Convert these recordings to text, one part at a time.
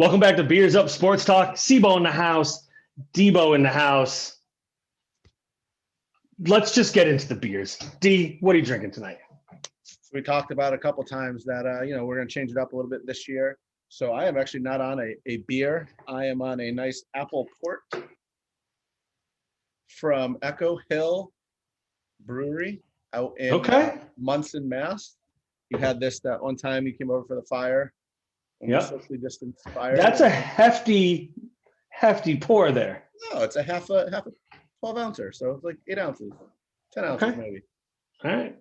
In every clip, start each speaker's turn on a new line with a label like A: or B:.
A: Welcome back to Beers Up Sports Talk. Cebo in the house, Debo in the house. Let's just get into the beers. D, what are you drinking tonight?
B: We talked about a couple times that we're going to change it up a little bit this year. So I am actually not on a beer. I am on a nice apple port from Echo Hill Brewery out in Munson, Mass. You had this that one time you came over for the fire.
A: Yeah,
B: socially distanced fire.
A: That's a hefty pour there.
B: No, it's a half a 12 ouncer, so it's like 8 ounces, 10 ounces maybe.
A: All right.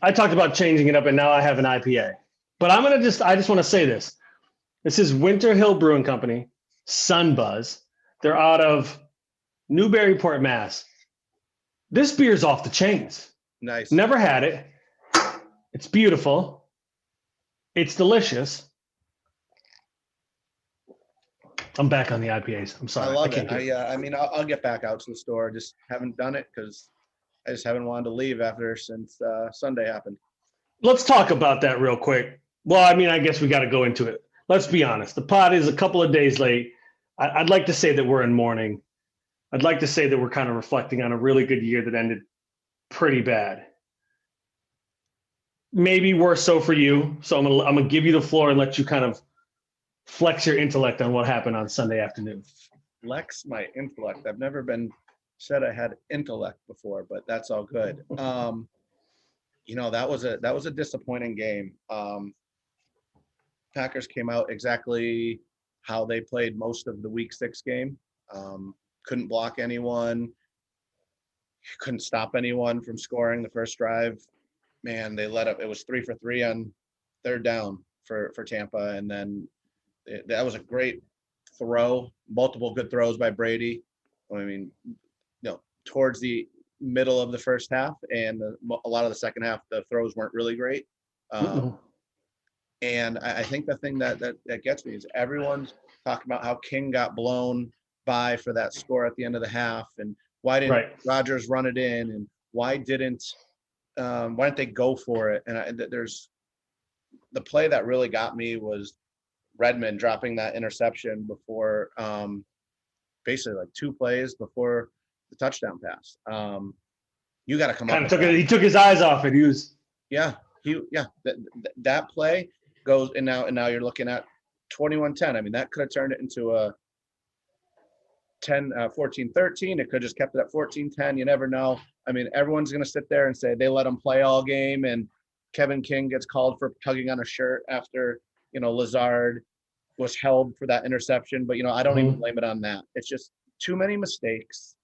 A: I talked about changing it up, and now I have an IPA. But I just want to say this. This is Winter Hill Brewing Company, Sunbuzz. They're out of Newburyport, Mass. This beer's off the chains.
B: Nice.
A: Never had it. It's beautiful. It's delicious. I'm back on the IPAs. I'm sorry.
B: I love it. I'll get back out to the store. Just haven't done it because I just haven't wanted to leave since Sunday happened.
A: Let's talk about that real quick. Well, I guess we got to go into it. Let's be honest. The pod is a couple of days late. I'd like to say that we're in mourning. I'd like to say that we're kind of reflecting on a really good year that ended pretty bad. Maybe worse so for you. So I'm gonna give you the floor and let you kind of flex your intellect on what happened on Sunday afternoon.
B: Flex my intellect. I've never been said I had intellect before, but that's all good. That was a disappointing game. Packers came out exactly how they played most of the Week 6 game. Couldn't block anyone. Couldn't stop anyone from scoring the first drive. Man, they let up. It was 3 for 3 on third down for Tampa, and then that was a great throw. Multiple good throws by Brady. Towards the middle of the first half and a lot of the second half, the throws weren't really great. And I think the thing that gets me is everyone's talking about how King got blown by for that score at the end of the half, and why didn't Rodgers run it in, and why didn't they go for it? And there's the play that really got me was Redmond dropping that interception before basically like 2 plays before the touchdown pass. You got to come up.
A: He took his eyes off it.
B: That play goes, and now you're looking at 21-10. That could have turned it into a 14-13. It could have just kept it at 14-10. You never know. Everyone's going to sit there and say they let him play all game, and Kevin King gets called for tugging on a shirt after, Lazard was held for that interception. But, I don't even blame it on that. It's just too many mistakes.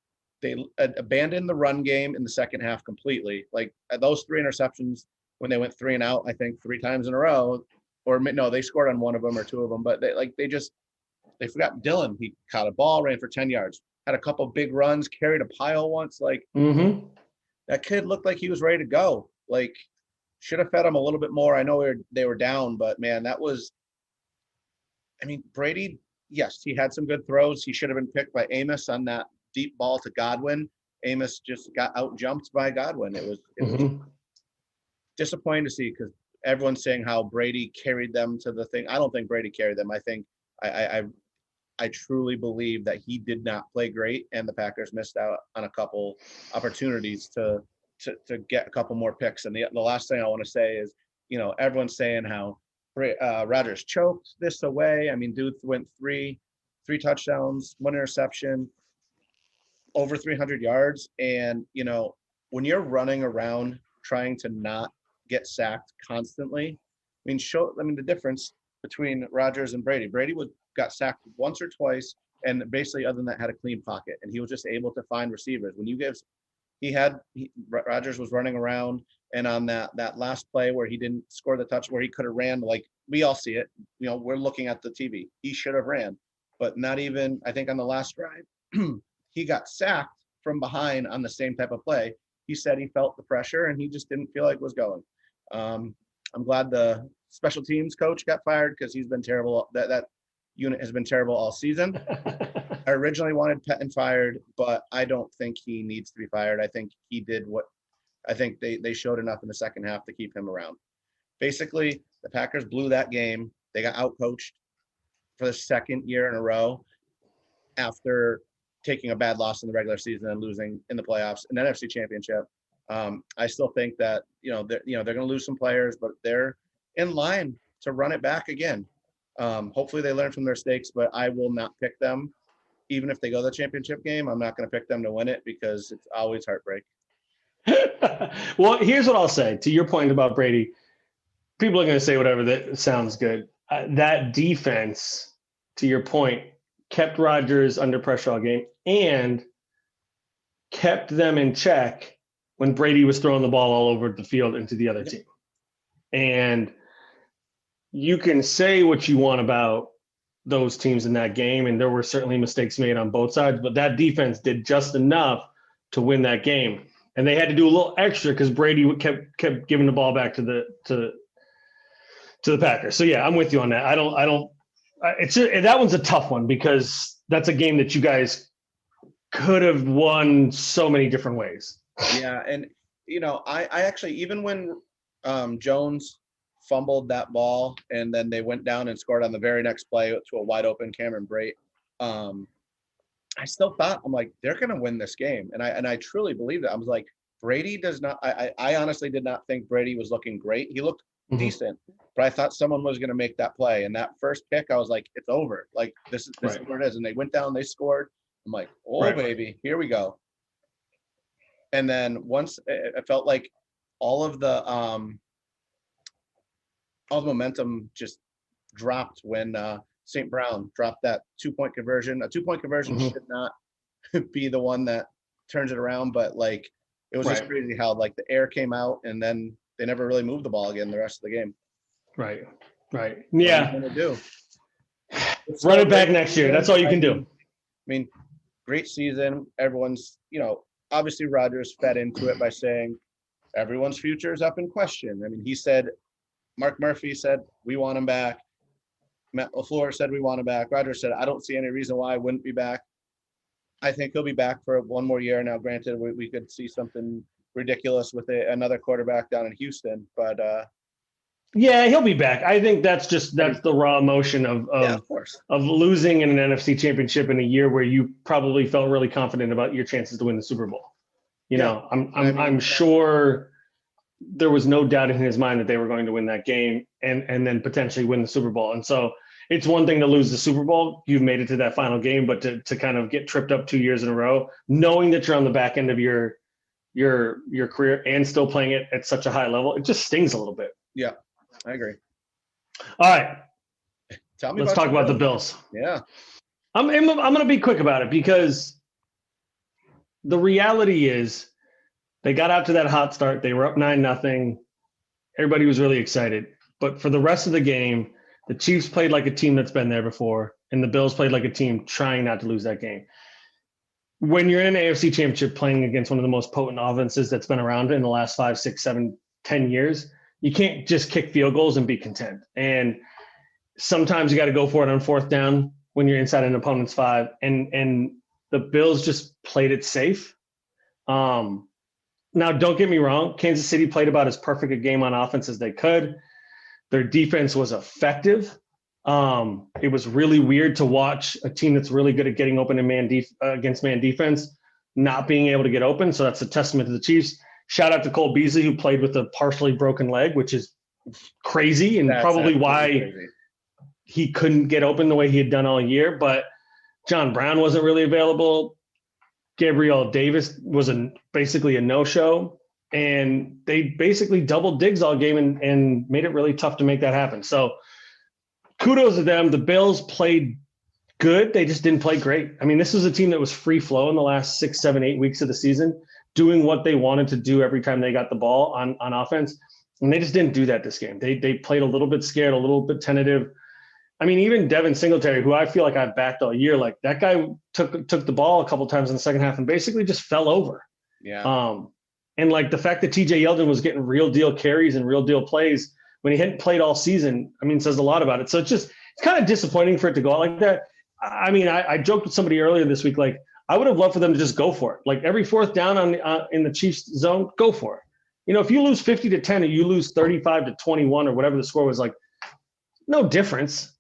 B: They abandoned the run game in the second half completely. Like those 3 interceptions when they went 3 and out, I think 3 times in a row, or no, they scored on 1 of them or 2 of them, but they forgot Dillon. He caught a ball, ran for 10 yards, had a couple big runs, carried a pile once. That kid looked like he was ready to go. Like, should have fed him a little bit more. I know they were down, but man, that was, Brady, yes, he had some good throws. He should have been picked by Amos on that deep ball to Godwin. Amos just got out jumped by Godwin. It was disappointing to see, because everyone's saying how Brady carried them to the thing. I don't think Brady carried them. I think I truly believe that he did not play great, and the Packers missed out on a couple opportunities to get a couple more picks. And the last thing I want to say is, everyone's saying how Rodgers choked this away. Dude went three touchdowns, 1 interception, over 300 yards. And, when you're running around trying to not get sacked constantly, the difference between Rodgers and Brady. Brady got sacked once or twice, and basically other than that had a clean pocket, and he was just able to find receivers. When Rodgers was running around, and on that last play where he didn't score the touch, where he could have ran, like we all see it, we're looking at the TV. He should have ran, but not even, I think on the last drive, he got sacked from behind on the same type of play. He said he felt the pressure and he just didn't feel like it was going. I'm glad the special teams coach got fired, because he's been terrible. That unit has been terrible all season. I originally wanted Pettin fired, but I don't think he needs to be fired. I think he did I think they showed enough in the second half to keep him around. Basically, the Packers blew that game. They got outcoached for the second year in a row after taking a bad loss in the regular season and losing in the playoffs, an NFC championship. I still think that, they're going to lose some players, but they're in line to run it back again. Hopefully they learn from their mistakes, but I will not pick them. Even if they go to the championship game, I'm not going to pick them to win it because it's always heartbreak.
A: Well, here's what I'll say to your point about Brady. People are going to say whatever that sounds good. That defense, to your point, kept Rodgers under pressure all game and kept them in check when Brady was throwing the ball all over the field into the other team. And you can say what you want about those teams in that game, and there were certainly mistakes made on both sides, but that defense did just enough to win that game. And they had to do a little extra because Brady kept giving the ball back to the Packers. So yeah, I'm with you on that. That one's a tough one because that's a game that you guys could have won so many different ways.
B: Yeah, and I actually, even when Jones fumbled that ball and then they went down and scored on the very next play to a wide open Cameron Brate, I still thought, I'm like, they're going to win this game. And I truly believe that. I was like, Brady does not, I honestly did not think Brady was looking great. He looked decent, but I thought someone was going to make that play. And that first pick, I was like, it's over. Like, this is where it is. And they went down, they scored. I'm like, baby, here we go. And then once it felt like all the momentum just dropped when St. Brown dropped that 2-point conversion. A 2-point conversion should not be the one that turns it around, but like it was just crazy how like the air came out and then they never really moved the ball again the rest of the game.
A: Right. Yeah.
B: What are you gonna do?
A: Run it back next year. That's all you can do.
B: I mean, great season. Everyone's, obviously Rodgers fed into it by saying everyone's future is up in question. I mean, he said, Mark Murphy said, we want him back. Matt LaFleur said, we want him back. Rodgers said, I don't see any reason why I wouldn't be back. I think he'll be back for one more year. Now, granted, we could see something ridiculous with another quarterback down in Houston, but
A: yeah, he'll be back. I think that's the raw emotion of losing in an NFC championship in a year where you probably felt really confident about your chances to win the Super Bowl. I'm sure there was no doubt in his mind that they were going to win that game and then potentially win the Super Bowl. And so it's one thing to lose the Super Bowl. You've made it to that final game, but to kind of get tripped up 2 years in a row, knowing that you're on the back end of your career and still playing it at such a high level, it just stings a little bit.
B: Yeah, I agree.
A: All right.
B: Let's
A: talk about the Bills.
B: Yeah.
A: I'm going to be quick about it because the reality is they got out to that hot start. They were up 9-0. Everybody was really excited. But for the rest of the game, the Chiefs played like a team that's been there before, and the Bills played like a team trying not to lose that game. When you're in an AFC championship playing against one of the most potent offenses that's been around in the last 5, 6, 7, 10 years, you can't just kick field goals and be content. And sometimes you got to go for it on fourth down when you're inside an opponent's 5. And the Bills just played it safe. Now, don't get me wrong. Kansas City played about as perfect a game on offense as they could. Their defense was effective. It was really weird to watch a team that's really good at getting open in against man defense not being able to get open. So that's a testament to the Chiefs. Shout out to Cole Beasley, who played with a partially broken leg, which is crazy and probably why he couldn't get open the way he had done all year. But John Brown wasn't really available. Gabriel Davis was basically a no-show. And they basically doubled Diggs all game and made it really tough to make that happen. So kudos to them. The Bills played good. They just didn't play great. I mean, this was a team that was free flow in the last 6, 7, 8 weeks of the season, doing what they wanted to do every time they got the ball on offense. And they just didn't do that this game. They played a little bit scared, a little bit tentative. I mean, even Devin Singletary, who I feel like I've backed all year, like that guy took the ball a couple times in the second half and basically just fell over.
B: Yeah.
A: And like the fact that TJ Yeldon was getting real deal carries and real deal plays when he hadn't played all season, I mean, says a lot about it. So it's kind of disappointing for it to go out like that. I mean, I joked with somebody earlier this week, like I would have loved for them to just go for it. Like every fourth down in the Chiefs zone, go for it. If you lose 50-10 or you lose 35-21 or whatever the score was, like no difference.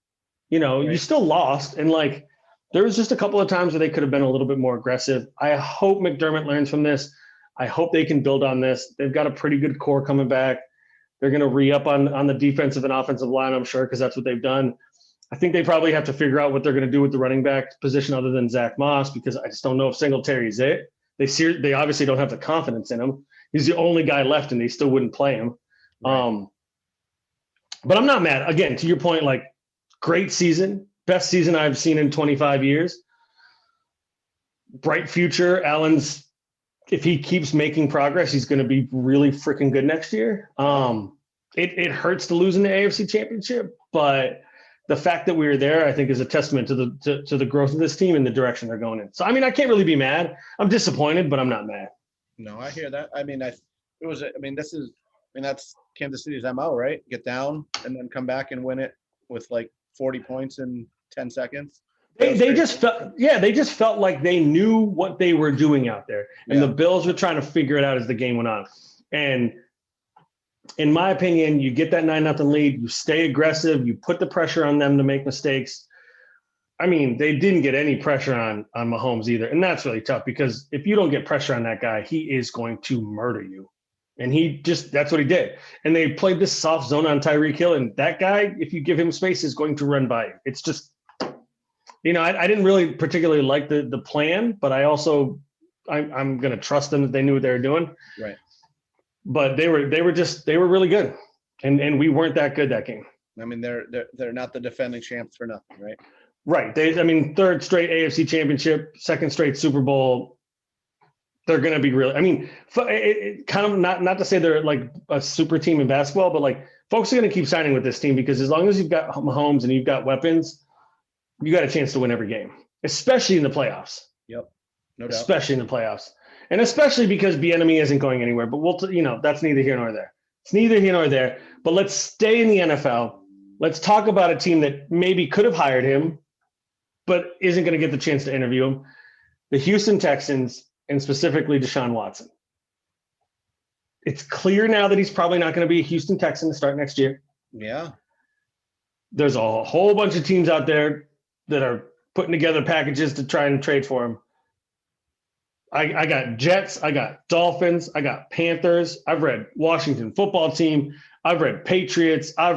A: You still lost. And like, there was just a couple of times where they could have been a little bit more aggressive. I hope McDermott learns from this. I hope they can build on this. They've got a pretty good core coming back. They're going to re-up on the defensive and offensive line, I'm sure, because that's what they've done. I think they probably have to figure out what they're going to do with the running back position other than Zach Moss, because I just don't know if Singletary's it. They obviously don't have the confidence in him. He's the only guy left, and they still wouldn't play him. Right. But I'm not mad. Again, to your point, like, great season, best season I've seen in 25 years. Bright future. Allen's, if he keeps making progress, he's going to be really freaking good next year. It hurts to lose in the AFC Championship, but the fact that we were there, I think, is a testament to the growth of this team and the direction they're going in. So, I mean, I can't really be mad. I'm disappointed, but I'm not mad.
B: No, I hear that. I mean, that's Kansas City's MO, right? Get down and then come back and win it with like 40 points in 10 seconds. They just felt like they knew what they were doing out there. And the Bills were trying to figure it out as the game went on. And in my opinion, you get that 9-0 lead, you stay aggressive, you put the pressure on them to make mistakes. I mean, they didn't get any pressure on Mahomes either. And that's really tough, because if you don't get pressure on that guy, he is going to murder you. And that's what he did. And they played this soft zone on Tyreek Hill. And that guy, if you give him space, is going to run by you. It's just, I didn't really particularly like the plan, but I'm going to trust them that they knew what they were doing. Right.
A: But they were really good. And we weren't that good that game.
B: I mean, they're not the defending champs for nothing, right?
A: Right. Third straight AFC Championship, second straight Super Bowl. They're going to be really, kind of not to say they're like a super team in basketball, but like, folks are going to keep signing with this team, because as long as you've got Mahomes and you've got weapons, you got a chance to win every game, especially in the playoffs.
B: Yep. No doubt.
A: Especially in the playoffs. And especially because Bieniemy isn't going anywhere, but that's neither here nor there. It's neither here nor there, but let's stay in the NFL. Let's talk about a team that maybe could have hired him, but isn't going to get the chance to interview him. The Houston Texans, and specifically Deshaun Watson. It's clear now that he's probably not going to be a Houston Texan to start next year.
B: Yeah.
A: There's a whole bunch of teams out there that are putting together packages to try and trade for him. I got Jets, I got Dolphins, I got Panthers, I've read Washington Football Team, I've read Patriots, I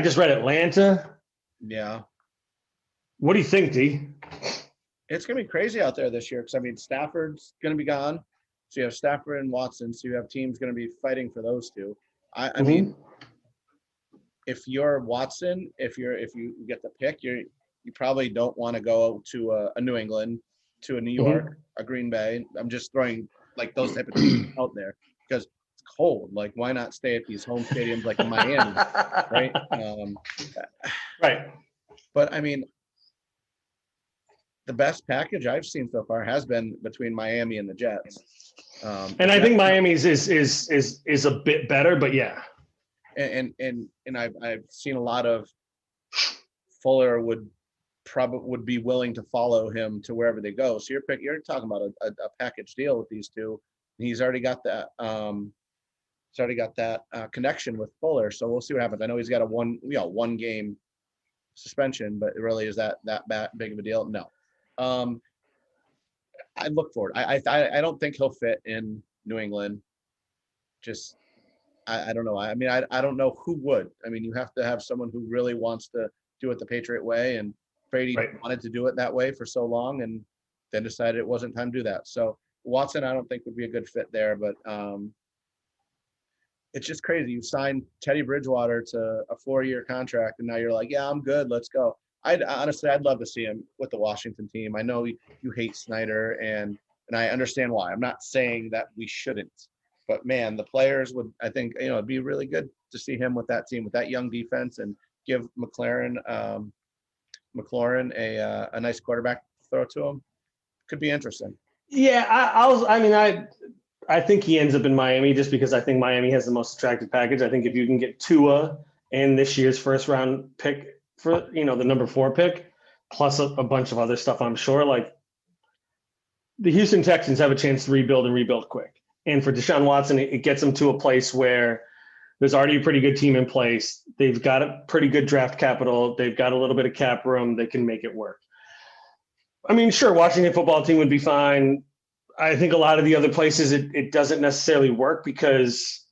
A: just read Atlanta.
B: Yeah.
A: What do you think, D?
B: It's going to be crazy out there this year, because, Stafford's going to be gone. So you have Stafford and Watson, so you have teams going to be fighting for those two. I mean, if you're Watson, if you get the pick, you probably don't want to go to a New England, to a New York, a Green Bay. I'm just throwing like those type of teams out there, because it's cold. Like, why not stay at these home stadiums like in Miami, right?
A: Right.
B: But I mean, the best package I've seen so far has been between Miami and the Jets.
A: And I think Miami's is a bit better, but yeah.
B: And I've seen a lot of Fuller would be willing to follow him to wherever they go. So you're talking about a package deal with these two. He's already got that. Connection with Fuller. So we'll see what happens. I know he's got a one game suspension, but really, is that big of a deal? No. I look for it. I don't think he'll fit in New England. Just I don't know. I mean, I don't know who would. I mean, you have to have someone who really wants to do it the Patriot way, and Brady wanted to do it that way for so long, and then decided it wasn't time to do that. So Watson, I don't think would be a good fit there, but it's just crazy. You signed Teddy Bridgewater to a 4-year contract, and now you're like, yeah, I'm good. Let's go. I'd love to see him with the Washington team. I know you hate Snyder, and I understand why. I'm not saying that we shouldn't, but man, the players would, I think, it'd be really good to see him with that team, with that young defense, and give McLaurin a nice quarterback to throw to him. Could be interesting.
A: Yeah, I think he ends up in Miami, just because I think Miami has the most attractive package. I think if you can get Tua and this year's first round pick for, the number 4 pick, plus a bunch of other stuff, I'm sure, like, the Houston Texans have a chance to rebuild quick. And for Deshaun Watson, it gets him to a place where There's already a pretty good team in place. They've got a pretty good draft capital. They've got a little bit of cap room. They can make it work. I mean, sure, Washington football team would be fine. I think a lot of the other places it doesn't necessarily work because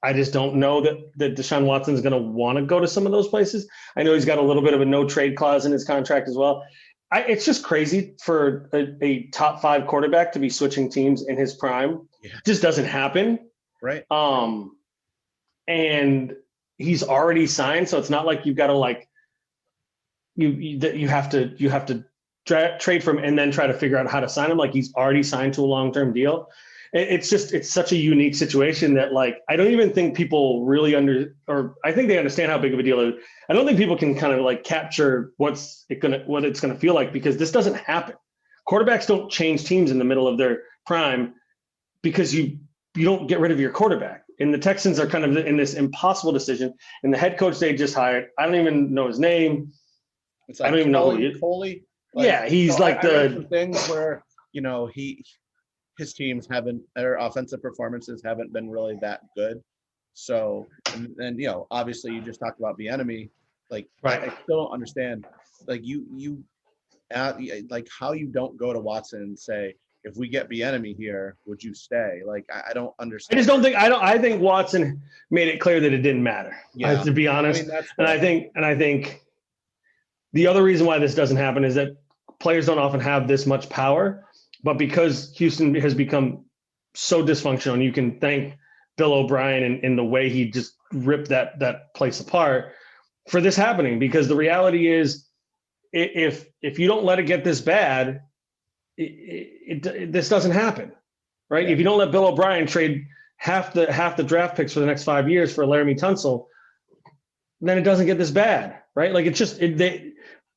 A: I just don't know that Deshaun Watson is going to want to go to some of those places. I know he's got a little bit of a no trade clause in his contract as well. It's just crazy for a top 5 quarterback to be switching teams in his prime. Yeah. It just doesn't happen.
B: Right.
A: And he's already signed, so it's not like you've got to you have to trade from and then try to figure out how to sign him. Like, he's already signed to a long-term deal. It's such a unique situation that, like, I don't even think people really I think they understand how big of a deal it is. I don't think people can kind of like capture what it's gonna feel like, because this doesn't happen. Quarterbacks don't change teams in the middle of their prime because you don't get rid of your quarterback. And the Texans are kind of in this impossible decision. And the head coach they just hired, I don't even know his name.
B: It's like
A: I don't even know who he is.
B: Coley.
A: Yeah, he's
B: so
A: like
B: I read some things where, his teams their offensive performances haven't been really that good. So, and obviously you just talked about the enemy. Like, right. I still don't understand, like, like how you don't go to Watson and say, if we get the enemy here, would you stay? Like, I don't understand.
A: I think Watson made it clear that it didn't matter.
B: Yeah.
A: To be honest. I think the other reason why this doesn't happen is that players don't often have this much power, but because Houston has become so dysfunctional, and you can thank Bill O'Brien in the way he just ripped that place apart for this happening. Because the reality is, if you don't let it get this bad, this doesn't happen, right? Yeah. If you don't let Bill O'Brien trade half the draft picks for the next 5 years for Laramie Tunsil, then it doesn't get this bad, right? Like,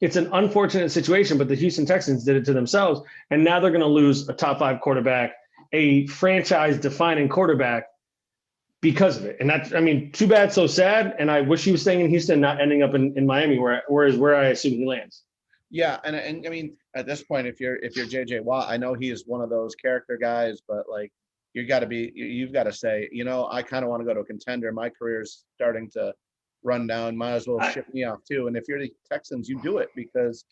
A: it's an unfortunate situation, but the Houston Texans did it to themselves, and now they're going to lose a top 5 quarterback, a franchise-defining quarterback, because of it. And that's, I mean, too bad, so sad. And I wish he was staying in Houston, not ending up in Miami, where I assume he lands.
B: Yeah, and I mean, at this point, if you're JJ Watt, I know he is one of those character guys, but like, you've got to say, I kind of want to go to a contender. My career's starting to run down. Might as well ship me off too. And if you're the Texans, you do it, because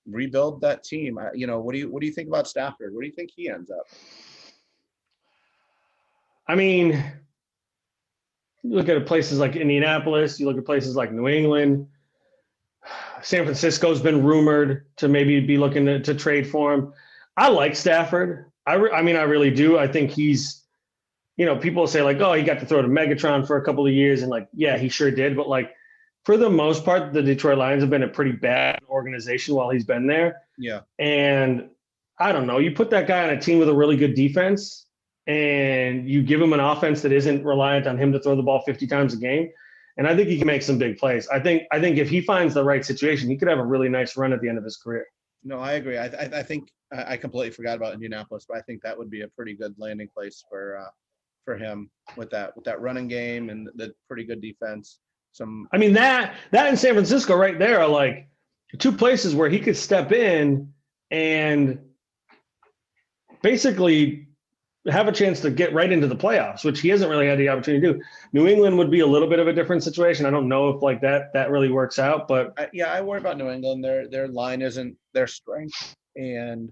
B: rebuild that team. What do you think about Stafford? Where do you think he ends up?
A: I mean, you look at places like Indianapolis, you look at places like New England. San Francisco's been rumored to maybe be looking to trade for him. I like Stafford. I really do. I think he's, people say like, oh, he got to throw to Megatron for a couple of years. And like, yeah, he sure did. But like, for the most part, the Detroit Lions have been a pretty bad organization while he's been there.
B: Yeah.
A: And I don't know, you put that guy on a team with a really good defense and you give him an offense that isn't reliant on him to throw the ball 50 times a game. And I think he can make some big plays. I think if he finds the right situation, he could have a really nice run at the end of his career.
B: No, I agree. I think I completely forgot about Indianapolis, but I think that would be a pretty good landing place for him with that running game and the pretty good defense.
A: That in San Francisco right there are like 2 places where he could step in and basically have a chance to get right into the playoffs, which he hasn't really had the opportunity to do. New England would be a little bit of a different situation. I don't know if like that really works out, but
B: I worry about New England. Their line isn't their strength, and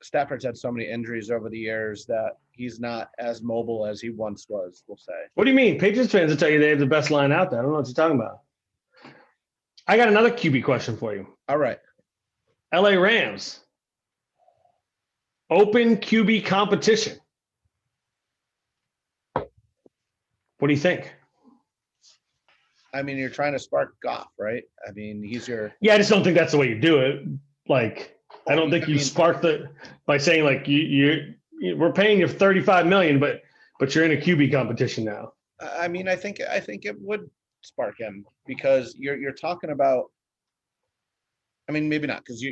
B: Stafford's had so many injuries over the years that he's not as mobile as he once was, we'll say.
A: What do you mean? Patriots fans will tell you they have the best line out there. I don't know what you're talking about. I got another QB question for you.
B: All right.
A: LA Rams. Open QB competition. What do you think?
B: I mean, you're trying to spark Goff, right? I mean, he's your...
A: Yeah, I just don't think that's the way you do it. Like, I don't think you spark by saying like we're paying you $35 million, but you're in a QB competition now.
B: I mean, I think it would spark him, because you're talking about. I mean, maybe not, because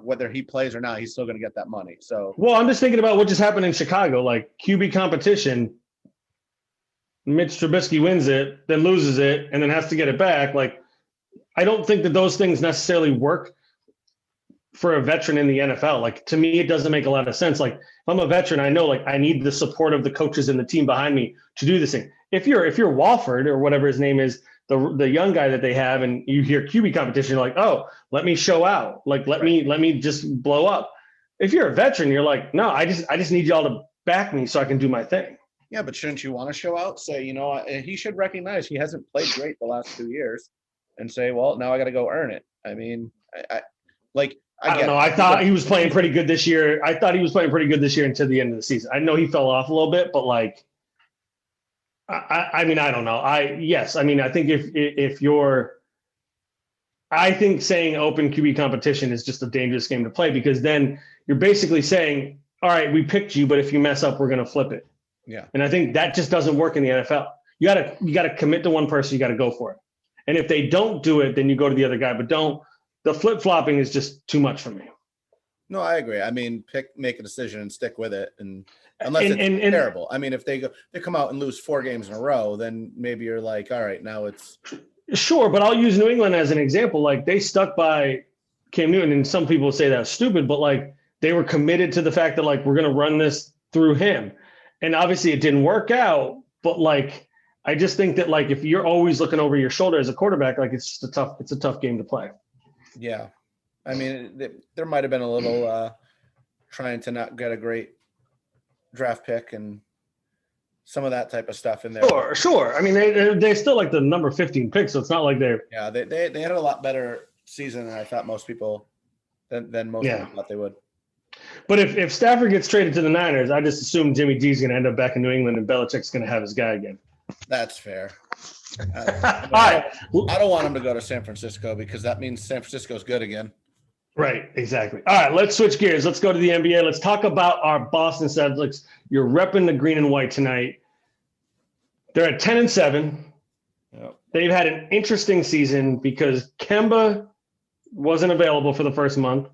B: whether he plays or not, he's still going to get that money. So,
A: well, I'm just thinking about what just happened in Chicago, like QB competition. Mitch Trubisky wins it, then loses it, and then has to get it back. Like, I don't think that those things necessarily work for a veteran in the NFL. Like, to me, it doesn't make a lot of sense. Like, if I'm a veteran, I know, like, I need the support of the coaches and the team behind me to do this thing. If you're Walford or whatever his name is, the young guy that they have, and you hear QB competition, you're like, oh, let me show out. Like, let me just blow up. If you're a veteran, you're like, no, I just need y'all to back me so I can do my thing.
B: Yeah, but shouldn't you want to show out? Say, he should recognize he hasn't played great the last 2 years, and say, well, now I got to go earn it. I mean, I
A: don't know. I thought he was playing pretty good this year. I thought he was playing pretty good this year until the end of the season. I know he fell off a little bit, but like, I mean, I don't know. I think I think saying open QB competition is just a dangerous game to play, because then you're basically saying, all right, we picked you, but if you mess up, we're going to flip it.
B: Yeah.
A: And I think that just doesn't work in the NFL. You gotta commit to one person. You got to go for it. And if they don't do it, then you go to the other guy, but the flip flopping is just too much for me.
B: No, I agree. I mean, make a decision and stick with it. And unless it's terrible. I mean, if they come out and lose 4 games in a row, then maybe you're like, all right, now it's
A: sure. But I'll use New England as an example. Like, they stuck by Cam Newton, and some people say that's stupid, but like, they were committed to the fact that, like, we're going to run this through him. And obviously it didn't work out, but like, I just think that, like, if you're always looking over your shoulder as a quarterback, like, it's a tough game to play.
B: Yeah. I mean, there might have been a little trying to not get a great draft pick and some of that type of stuff in there.
A: Sure. I mean, they still like the number 15 pick, so it's not like they're.
B: Yeah, they had a lot better season than I thought most people people thought they would.
A: But if Stafford gets traded to the Niners, I just assume Jimmy G's going to end up back in New England, and Belichick's going to have his guy again.
B: That's fair.
A: All right.
B: I don't want him to go to San Francisco, because that means San Francisco's good again.
A: Right, exactly. All right, let's switch gears. Let's go to the NBA. Let's talk about our Boston Celtics. You're repping the green and white tonight. They're at 10-7.
B: Yep.
A: They've had an interesting season because Kemba wasn't available for the first month.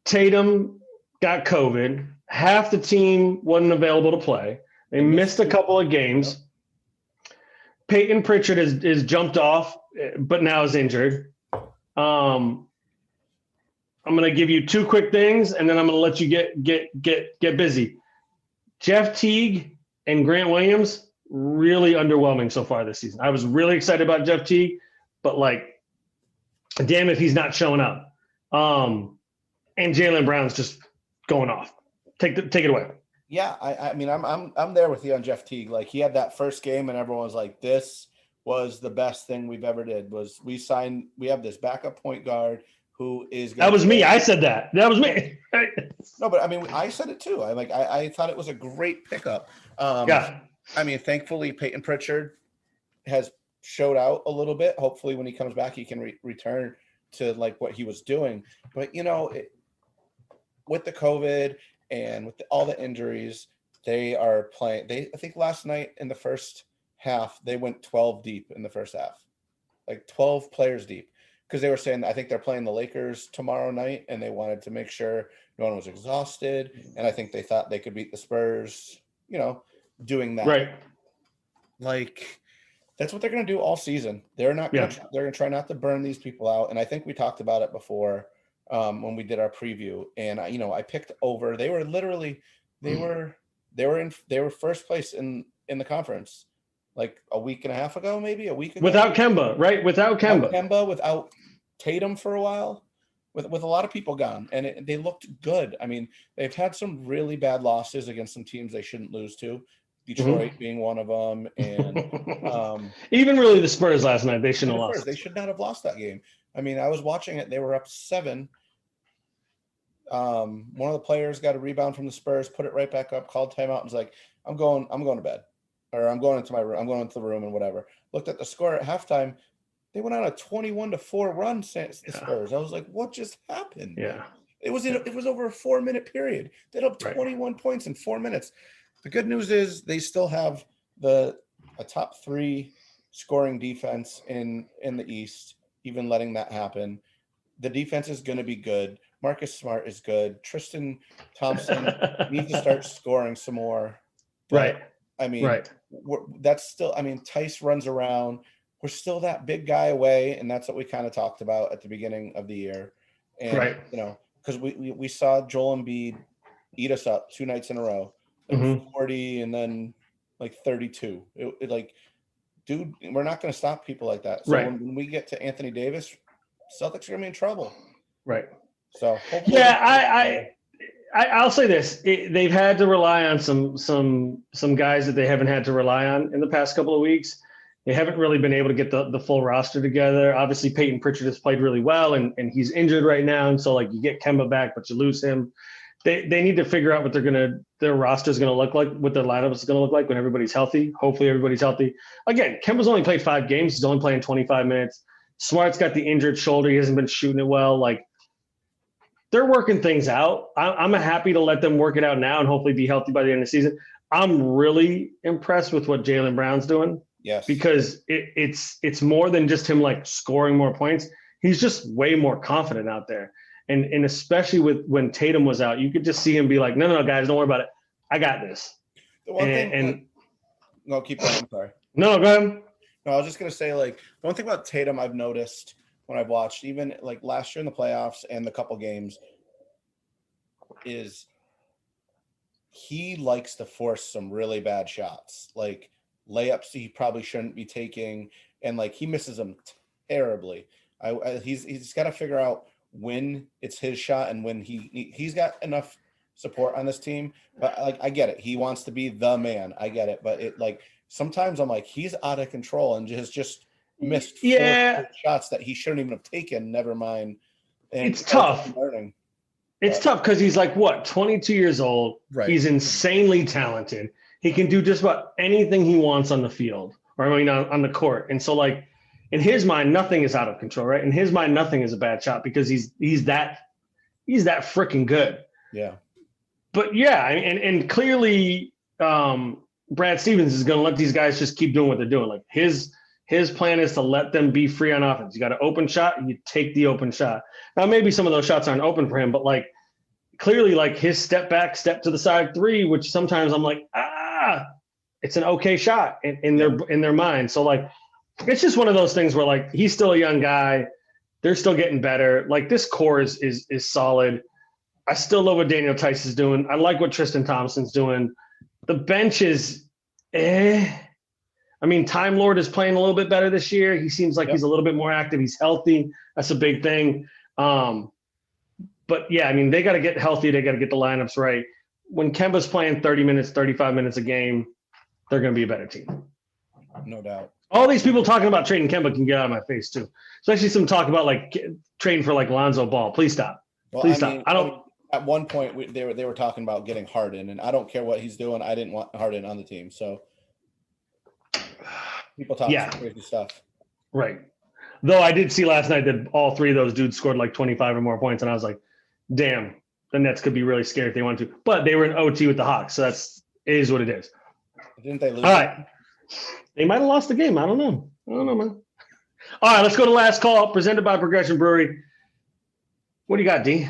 A: Tatum got COVID. Half the team wasn't available to play. They missed a couple of games. Peyton Pritchard is jumped off, but now is injured. I'm going to give you 2 quick things, and then I'm going to let you get busy. Jeff Teague and Grant Williams, really underwhelming so far this season. I was really excited about Jeff Teague, but like, damn if he's not showing up. And Jaylen Brown's just going off. Take it away.
B: Yeah, I mean, I'm there with you on Jeff Teague. Like, he had that first game, and everyone was like, "This was the best thing we've ever did." We have this backup point guard who is.
A: That was me. I said that. That was me.
B: No, but I mean, I said it too. I thought it was a great pickup.
A: Yeah.
B: I mean, thankfully, Peyton Pritchard has showed out a little bit. Hopefully, when he comes back, he can return to like what he was doing. But with the COVID and with all the injuries, they are playing. I think last night in the first half, they went 12 deep in the first half, like 12 players deep, because they were saying, I think they're playing the Lakers tomorrow night, and they wanted to make sure no one was exhausted. And I think they thought they could beat the Spurs, doing that.
A: Right.
B: Like, that's what they're going to do all season. They're not going to, they're going to try not to burn these people out. And I think we talked about it before when we did our preview, and I picked over. They were literally, they were first place in the conference like a week and a half ago, maybe a week ago.
A: Without Kemba, right? Without Kemba,
B: without Tatum for a while, with a lot of people gone, and they looked good. I mean, they've had some really bad losses against some teams they shouldn't lose to. Detroit being one of them, and
A: even really the Spurs last night, they shouldn't have lost.
B: They should not have lost that game. I mean, I was watching it; they were up 7. One of the players got a rebound from the Spurs, put it right back up, called timeout, and was like, "I'm going to bed, or I'm going into my room. I'm going into the room and whatever." Looked at the score at halftime; they went on a 21-4 run. The Spurs. I was like, "What just happened?"
A: Yeah,
B: it was over a 4-minute period. They had up 21 points in 4 minutes. The good news is they still have a top 3 scoring defense in the East, even letting that happen. The defense is going to be good. Marcus Smart is good. Tristan Thompson needs to start scoring some more.
A: Right.
B: I mean, that's still, I mean, Tice runs around. We're still that big guy away, and that's what we kind of talked about at the beginning of the year. And,
A: Right.
B: because we saw Joel Embiid eat us up 2 nights in a row, like 40 and then like 32. It like, dude, we're not going to stop people like that. So
A: Right.
B: when we get to Anthony Davis, Celtics are going to be in trouble.
A: Right.
B: So hopefully,
A: I'll say this: they've had to rely on some guys that they haven't had to rely on in the past couple of weeks. They haven't really been able to get the full roster together. Obviously, Peyton Pritchard has played really well, and he's injured right now. And so, like, you get Kemba back, but you lose him. They need to figure out what their roster is going to look like, what their lineup is going to look like when everybody's healthy. Hopefully, everybody's healthy. Again, Kemba's only played 5 games. He's only playing 25 minutes. Smart's got the injured shoulder. He hasn't been shooting it well. Like, they're working things out. I'm happy to let them work it out now and hopefully be healthy by the end of the season. I'm really impressed with what Jaylen Brown's doing.
B: Yes.
A: Because it's more than just him like scoring more points. He's just way more confident out there. And especially with when Tatum was out, you could just see him be like, no, guys, don't worry about it. I got this.
B: The one thing no, keep going. I'm sorry.
A: No, go ahead.
B: No, I was just gonna say, like, the one thing about Tatum I've noticed when I've watched, even like last year in the playoffs and the couple games, is he likes to force some really bad shots. Like layups he probably shouldn't be taking, and like he misses them terribly. He's got to figure out when it's his shot and when he's got enough support on this team. But like I get it, he wants to be the man. I get it, but it like sometimes I'm like he's out of control and has just missed 4 shots that he shouldn't even have taken. Never mind. And
A: it's tough. It's tough because he's like, what, 22 years old. Right. He's insanely talented. He can do just about anything he wants on the field or on the court. And so, like, in his mind, nothing is out of control, right? In his mind, nothing is a bad shot because he's that freaking good.
B: Yeah.
A: But yeah, and clearly Brad Stevens is going to let these guys just keep doing what they're doing. Like his plan is to let them be free on offense. You got an open shot, you take the open shot. Now, maybe some of those shots aren't open for him, but like clearly like his step back, step to the side 3, which sometimes I'm like, it's an okay shot in their mind. So like, it's just one of those things where like, he's still a young guy. They're still getting better. Like this core is solid. I still love what Daniel Tice is doing. I like what Tristan Thompson's doing. The bench is I mean, Time Lord is playing a little bit better this year. He seems like he's a little bit more active. He's healthy. That's a big thing. But yeah, I mean, they got to get healthy. They got to get the lineups right. When Kemba's playing 30 minutes, 35 minutes a game, they're going to be a better team.
B: No doubt.
A: All these people talking about trading Kemba can get out of my face too. Especially some talk about like trading for like Lonzo Ball. Please stop. Please stop. I don't.
B: At one point, they were talking about getting Harden, and I don't care what he's doing. I didn't want Harden on the team, so people talk some crazy stuff.
A: Right. Though I did see last night that all 3 of those dudes scored like 25 or more points, and I was like, damn, the Nets could be really scary if they wanted to. But they were in OT with the Hawks, so it is what it is.
B: Didn't they lose?
A: All right. They might have lost the game. I don't know, man. All right, let's go to last call, presented by Progression Brewery. What do you got, D?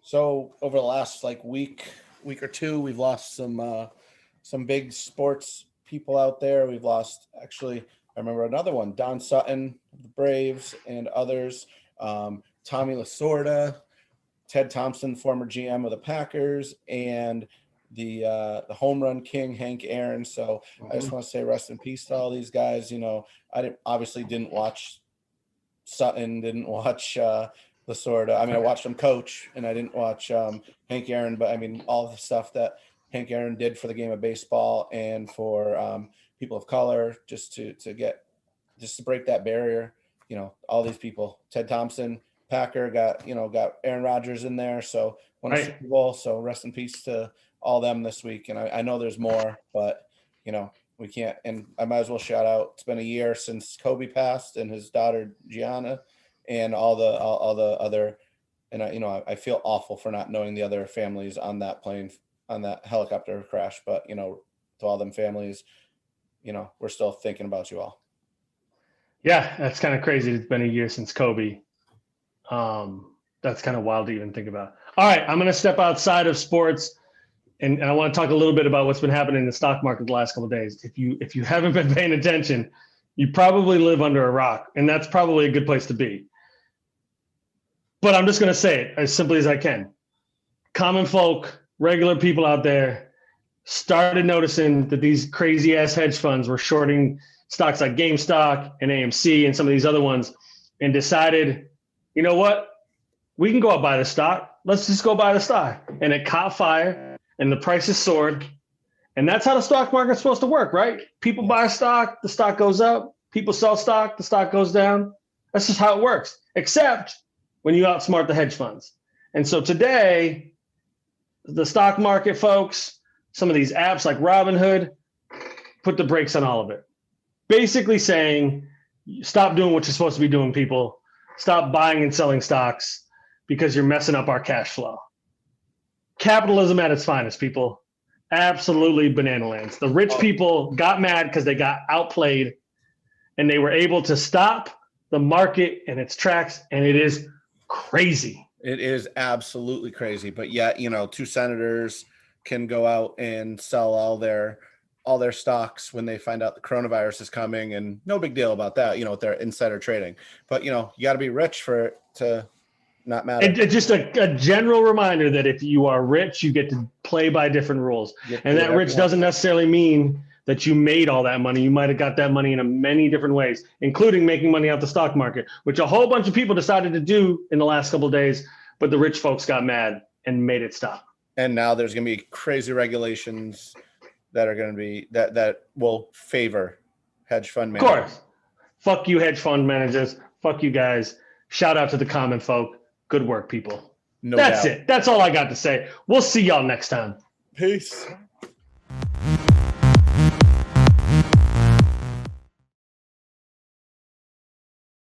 B: So over the last like week or two, we've lost some big sports people out there. We've lost, actually, I remember another one, Don Sutton, the Braves, and others. Tommy Lasorda, Ted Thompson, former GM of the Packers, and the home run king, Hank Aaron. So I just want to say rest in peace to all these guys. You know, I didn't watch Sutton, didn't watch Lasorda. I mean, I watched him coach, and I didn't watch Hank Aaron, but I mean, all the stuff that Hank Aaron did for the game of baseball and for people of color, just to break that barrier. You know, all these people. Ted Thompson, Packer, got Aaron Rodgers in there, so won a Super Bowl. So rest in peace to all them this week. And I know there's more, but you know, we can't. And I might as well shout out. It's been a year since Kobe passed, and his daughter Gianna, and all the other. And I feel awful for not knowing the other families on that plane, on that helicopter crash. But to all them families, we're still thinking about you all.
A: Yeah, that's kind of crazy. It's been a year since Kobe. That's kind of wild to even think about. All right, I'm going to step outside of sports, and I want to talk a little bit about what's been happening in the stock market the last couple of days. If you haven't been paying attention, you probably live under a rock, and that's probably a good place to be. But I'm just going to say it as simply as I can. Common folk, regular people out there started noticing that these crazy ass hedge funds were shorting stocks like GameStop and AMC and some of these other ones, and decided, you know what? We can go out buy the stock. Let's just go buy the stock. And it caught fire and the prices soared. And that's how the stock market's supposed to work, right? People buy stock, the stock goes up. People sell stock, the stock goes down. That's just how it works, except when you outsmart the hedge funds. And so today, the stock market folks, some of these apps like Robinhood, put the brakes on all of it. Basically saying, stop doing what you're supposed to be doing, people. Stop buying and selling stocks because you're messing up our cash flow. Capitalism at its finest, people. Absolutely banana lands. The rich people got mad because they got outplayed, and they were able to stop the market in its tracks, and it is crazy.
B: It is absolutely crazy. But yet, two senators can go out and sell all their stocks when they find out the coronavirus is coming, and no big deal about that, with their insider trading. But, you got to be rich for it to not matter.
A: It's just a general reminder that if you are rich, you get to play by different rules. And that rich doesn't necessarily mean that you made all that money. You might have got that money in many different ways, including making money off the stock market, which a whole bunch of people decided to do in the last couple of days, but the rich folks got mad and made it stop.
B: And now there's going to be crazy regulations that are going to be that will favor hedge fund managers.
A: Of course. Fuck you, hedge fund managers. Fuck you guys. Shout out to the common folk. Good work, people.
B: No
A: That's
B: doubt.
A: it. That's all I got to say. We'll see y'all next time.
B: Peace.